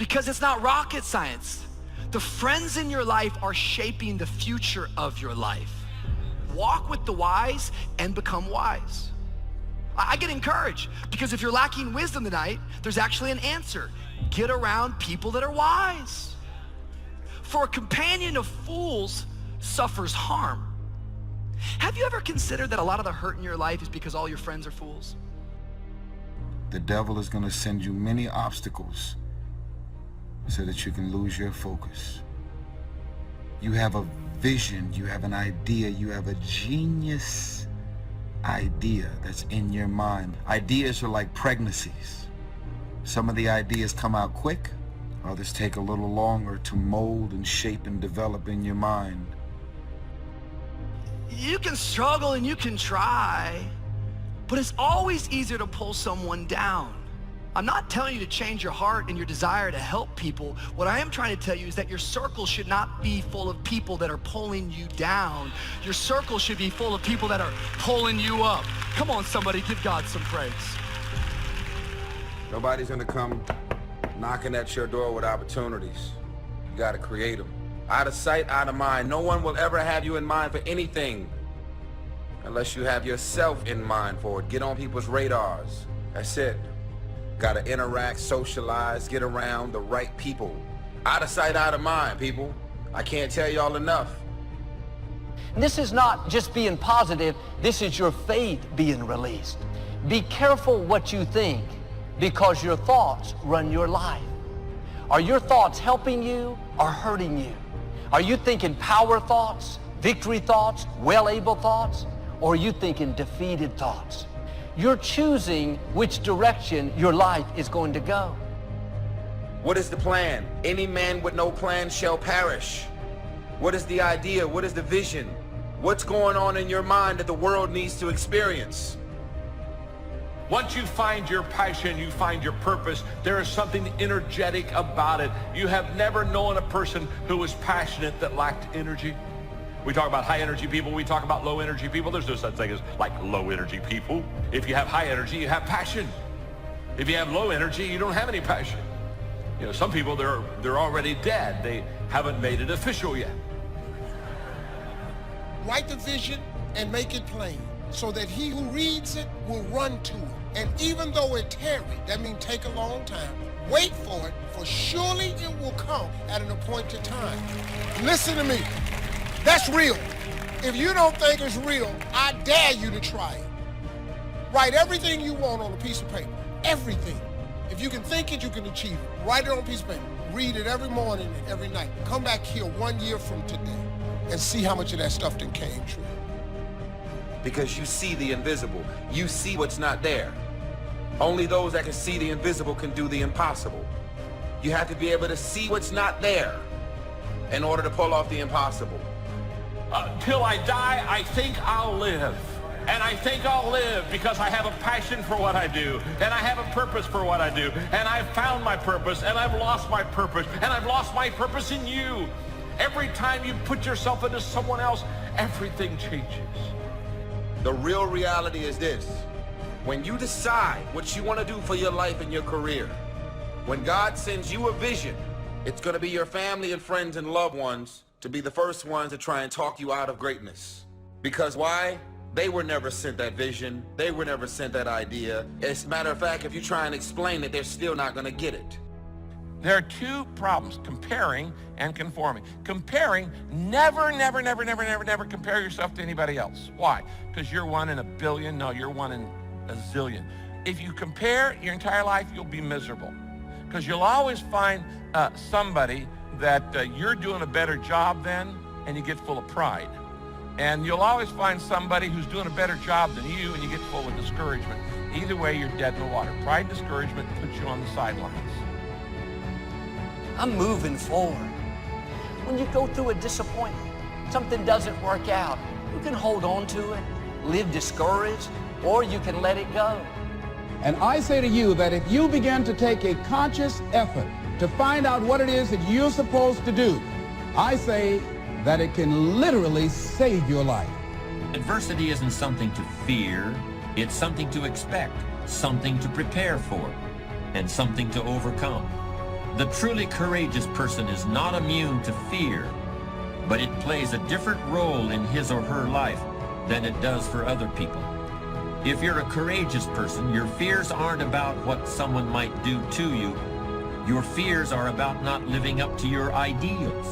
because it's not rocket science. The friends in your life are shaping the future of your life. Walk with the wise and become wise. I get encouraged because if you're lacking wisdom tonight, there's actually an answer. Get around people that are wise. For a companion of fools suffers harm. Have you ever considered that a lot of the hurt in your life is because all your friends are fools? The devil is going to send you many obstacles so that you can lose your focus. You have a vision, you have an idea, you have a genius idea that's in your mind. Ideas are like pregnancies. Some of the ideas come out quick, others take a little longer to mold and shape and develop in your mind. You can struggle and you can try, but it's always easier to pull someone down. I'm not telling you to change your heart and your desire to help people. What I am trying to tell you is that your circle should not be full of people that are pulling you down. Your circle should be full of people that are pulling you up. Come on, somebody, give God some praise. Nobody's gonna come knocking at your door with opportunities. You gotta create them. Out of sight, out of mind. No one will ever have you in mind for anything unless you have yourself in mind for it. Get on people's radars. That's it. Gotta interact, socialize, get around the right people. Out of sight, out of mind, people. I can't tell y'all enough. This is not just being positive, this is your faith being released. Be careful what you think, because your thoughts run your life. Are your thoughts helping you or hurting you? Are you thinking power thoughts, victory thoughts, well-able thoughts, or are you thinking defeated thoughts? You're choosing which direction your life is going to go. What is the plan? Any man with no plan shall perish. What is the idea? What is the vision? What's going on in your mind that the world needs to experience? Once you find your passion, you find your purpose, there is something energetic about it. You have never known a person who was passionate that lacked energy. We talk about high energy people, we talk about low energy people. There's no such thing as like low energy people. If you have high energy, you have passion. If you have low energy, you don't have any passion. You know, some people, they're already dead. They haven't made it official yet. Write the vision and make it plain, so that he who reads it will run to it. And even though it tarry, that means take a long time, wait for it, for surely it will come at an appointed time. Listen to me. That's real. If you don't think it's real, I dare you to try it. Write everything you want on a piece of paper. Everything. If you can think it, you can achieve it. Write it on a piece of paper. Read it every morning and every night. Come back here 1 year from today and see how much of that stuff then came true. Because you see the invisible. You see what's not there. Only those that can see the invisible can do the impossible. You have to be able to see what's not there in order to pull off the impossible. Till I die, I think I'll live. And I think I'll live because I have a passion for what I do. And I have a purpose for what I do. And I've found my purpose, and I've lost my purpose. And I've lost my purpose in you. Every time you put yourself into someone else, everything changes. The real reality is this. When you decide what you want to do for your life and your career, when God sends you a vision, it's going to be your family and friends and loved ones to be the first ones to try and talk you out of greatness. Because why? They were never sent that vision. They were never sent that idea. As a matter of fact, if you try and explain it, they're still not going to get it. There are two problems, comparing and conforming. Comparing, never compare yourself to anybody else. Why? Because you're one in a billion. No, you're one in a zillion. If you compare your entire life, you'll be miserable. Because you'll always find somebody that you're doing a better job than, and you get full of pride. And you'll always find somebody who's doing a better job than you, and you get full of discouragement. Either way, you're dead in the water. Pride and discouragement puts you on the sidelines. I'm moving forward. When you go through a disappointment, something doesn't work out, you can hold on to it, live discouraged, or you can let it go. And I say to you that if you begin to take a conscious effort to find out what it is that you're supposed to do, I say that it can literally save your life. Adversity isn't something to fear, it's something to expect, something to prepare for, and something to overcome. The truly courageous person is not immune to fear, but it plays a different role in his or her life than it does for other people. If you're a courageous person, your fears aren't about what someone might do to you. Your fears are about not living up to your ideals.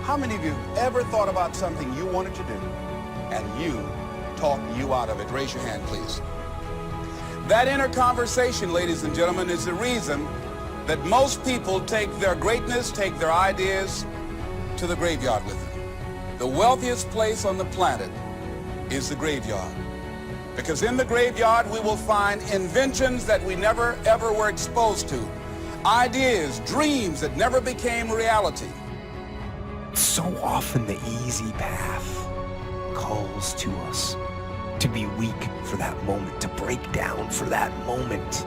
How many of you have ever thought about something you wanted to do and you talked you out of it? Raise your hand, please. That inner conversation, ladies and gentlemen, is the reason that most people take their greatness, take their ideas to the graveyard with them. The wealthiest place on the planet is the graveyard. Because in the graveyard, we will find inventions that we never, ever were exposed to. Ideas, dreams that never became reality. So often the easy path calls to us to be weak for that moment, to break down for that moment,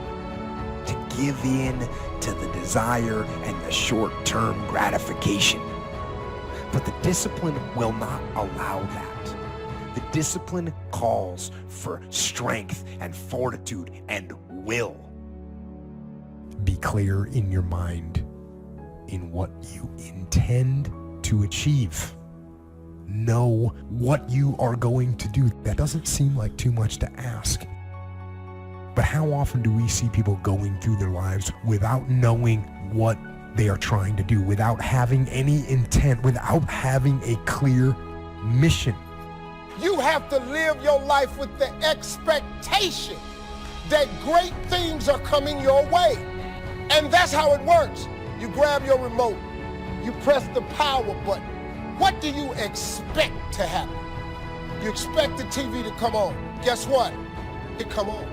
to give in to the desire and the short-term gratification. But the discipline will not allow that. The discipline calls for strength and fortitude and will. Be clear in your mind in what you intend to achieve. Know what you are going to do. That doesn't seem like too much to ask. But how often do we see people going through their lives without knowing what they are trying to do, without having any intent, without having a clear mission? You have to live your life with the expectation that great things are coming your way. And that's how it works. You grab your remote, you press the power button. What do you expect to happen? You expect the TV to come on. Guess what? It come on.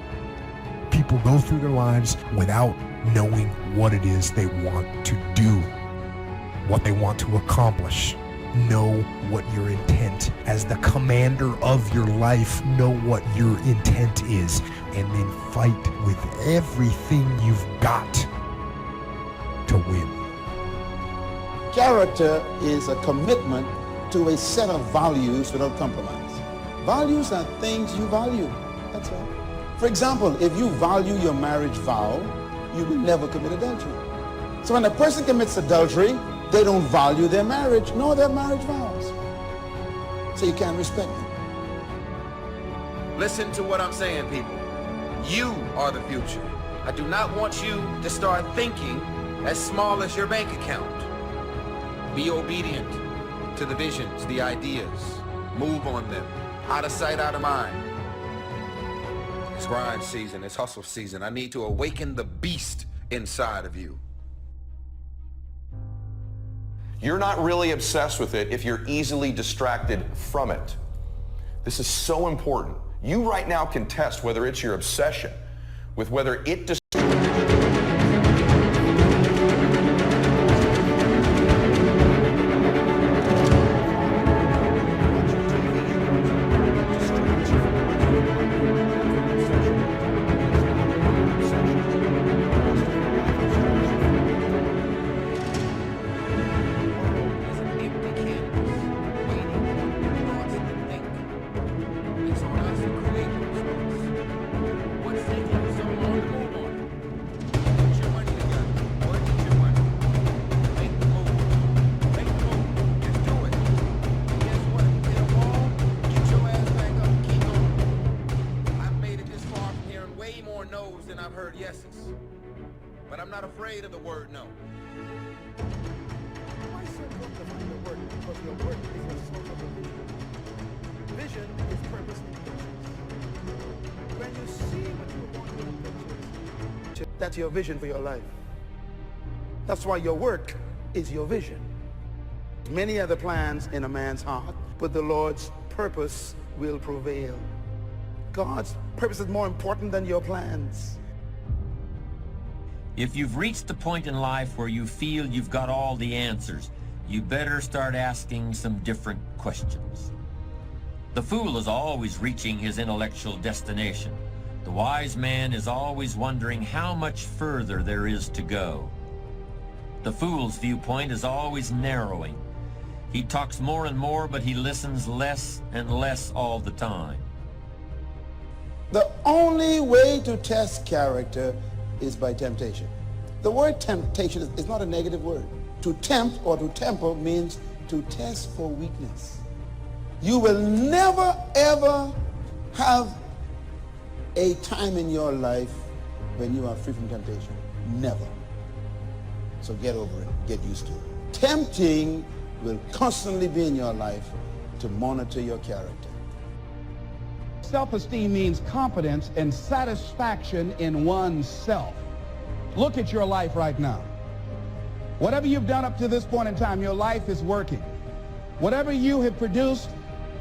People go through their lives without knowing what it is they want to do, what they want to accomplish. Know what your intent, as the commander of your life, know what your intent is, and then fight with everything you've got to win. Character is a commitment to a set of values without compromise. Values are things you value, that's all. For example, if you value your marriage vow, you will never commit adultery. So when a person commits adultery, they don't value their marriage nor their marriage vows. So you can't respect them. Listen to what I'm saying, people. You are the future. I do not want you to start thinking as small as your bank account. Be obedient to the visions, the ideas. Move on them. Out of sight, out of mind. It's grind season, it's hustle season. I need to awaken the beast inside of you. You're not really obsessed with it if you're easily distracted from it. This is so important. You right now can test whether it's your obsession with whether it but I'm not afraid of the word no. Why so important to find your word? Because your word is your source of vision. Vision is purpose in pictures. When you see what you want in pictures, that's your vision for your life. That's why your work is your vision. Many are the plans in a man's heart, but the Lord's purpose will prevail. God's purpose is more important than your plans. If you've reached the point in life where you feel you've got all the answers, you better start asking some different questions. The fool is always reaching his intellectual destination. The wise man is always wondering how much further there is to go. The fool's viewpoint is always narrowing. He talks more and more, but he listens less and less all the time. The only way to test character is by temptation. The word temptation is not a negative word. To tempt or to temper means to test for weakness. You will never, ever have a time in your life when you are free from temptation. Never. So get over it. Get used to it. Tempting will constantly be in your life to monitor your character. Self-esteem means confidence and satisfaction in oneself. Look at your life right now. Whatever you've done up to this point in time, your life is working. Whatever you have produced,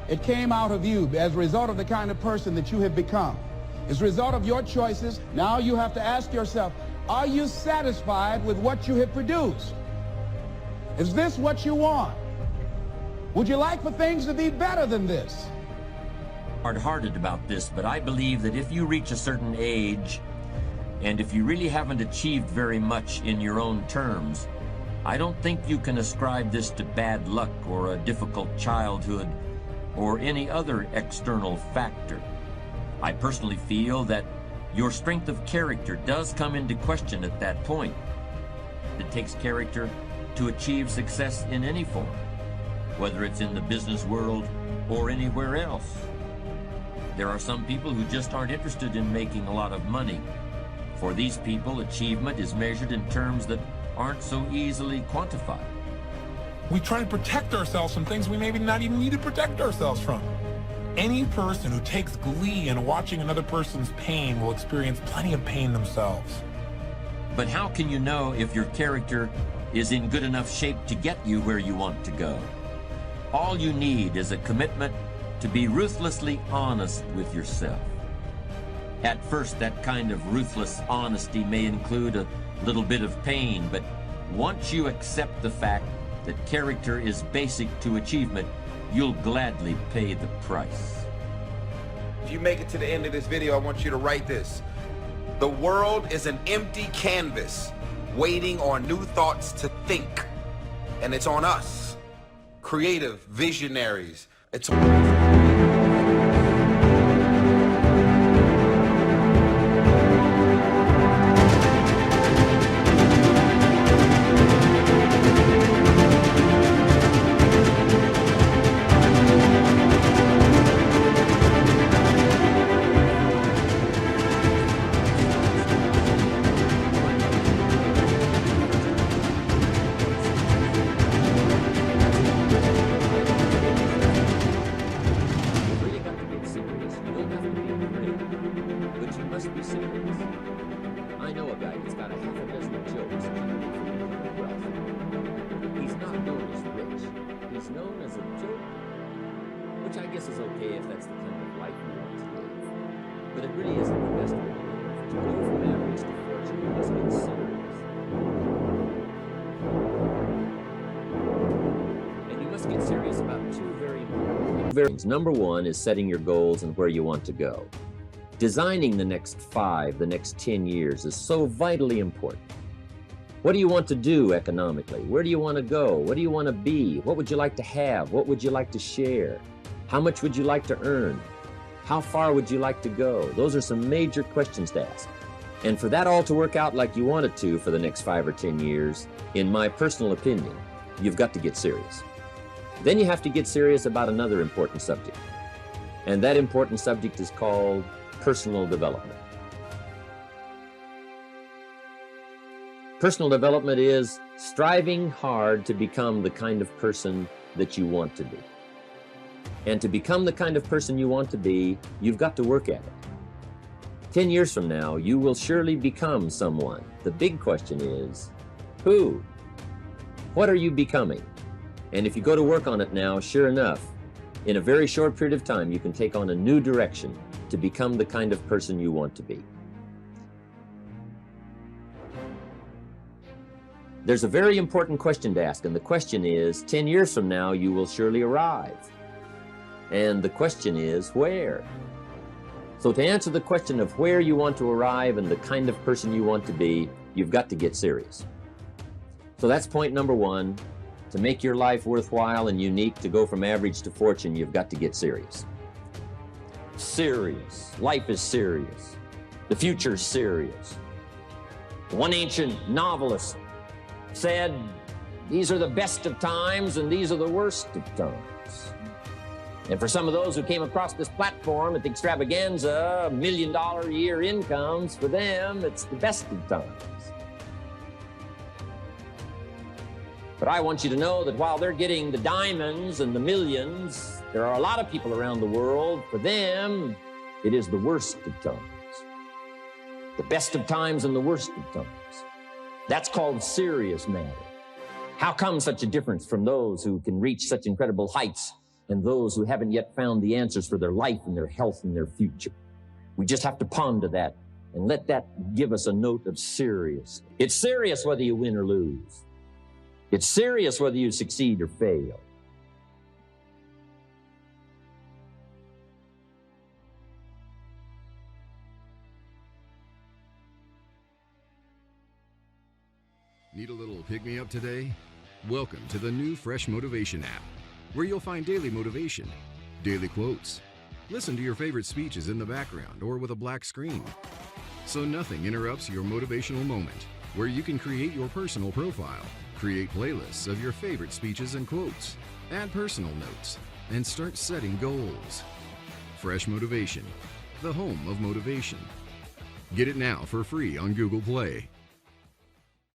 it came out of you as a result of the kind of person that you have become. As a result of your choices, now you have to ask yourself, are you satisfied with what you have produced? Is this what you want? Would you like for things to be better than this? Hard-hearted about this, but I believe that if you reach a certain age, and if you really haven't achieved very much in your own terms, I don't think you can ascribe this to bad luck or a difficult childhood or any other external factor. I personally feel that your strength of character does come into question at that point. It takes character to achieve success in any form, whether it's in the business world or anywhere else. There are some people who just aren't interested in making a lot of money. For these people, achievement is measured in terms that aren't so easily quantified. We try to protect ourselves from things we maybe not even need to protect ourselves from. Any person who takes glee in watching another person's pain will experience plenty of pain themselves. But how can you know if your character is in good enough shape to get you where you want to go? All you need is a commitment to be ruthlessly honest with yourself. At first, that kind of ruthless honesty may include a little bit of pain, but once you accept the fact that character is basic to achievement, you'll gladly pay the price. If you make it to the end of this video, I want you to write this. The world is an empty canvas waiting on new thoughts to think. And it's on us, creative visionaries. It's I know a guy that's got a half a dozen jokes about wealth. He's not known as rich. He's known as a joker, which I guess is okay if that's the kind of life you want to live. But it really isn't the best way to live. To go from average to fortune, you must get serious. And you must get serious about two very important things. Number one is setting your goals and where you want to go. Designing the next 5, the next 10 years is so vitally important. What do you want to do economically? Where do you want to go? What do you want to be? What would you like to have? What would you like to share? How much would you like to earn? How far would you like to go? Those are some major questions to ask. And for that all to work out like you want it to for the next 5 or 10 years, in my personal opinion, you've got to get serious. Then you have to get serious about another important subject. And that important subject is called personal development. Personal development is striving hard to become the kind of person that you want to be. And to become the kind of person you want to be, you've got to work at it. 10 years from now, you will surely become someone. The big question is, who? What are you becoming? And if you go to work on it now, sure enough, in a very short period of time, you can take on a new direction to become the kind of person you want to be. There's a very important question to ask, and the question is, 10 years from now, you will surely arrive. And the question is, where? So to answer the question of where you want to arrive and the kind of person you want to be, you've got to get serious. So that's point number one. To make your life worthwhile and unique, to go from average to fortune, you've got to get serious. Serious. Life is serious. The future is serious. One ancient novelist said, "These are the best of times and these are the worst of times." And for some of those who came across this platform at the extravaganza, $1 million a year incomes, for them, it's the best of times. But I want you to know that while they're getting the diamonds and the millions, there are a lot of people around the world, for them, it is the worst of times. The best of times and the worst of times. That's called serious matter. How come such a difference from those who can reach such incredible heights and those who haven't yet found the answers for their life and their health and their future? We just have to ponder that and let that give us a note of serious. It's serious whether you win or lose. It's serious whether you succeed or fail. Need a little pick-me-up today? Welcome to the new Fresh Motivation app, where you'll find daily motivation, daily quotes. Listen to your favorite speeches in the background or with a black screen, so nothing interrupts your motivational moment, where you can create your personal profile, create playlists of your favorite speeches and quotes, add personal notes, and start setting goals. Fresh Motivation, the home of motivation. Get it now for free on Google Play.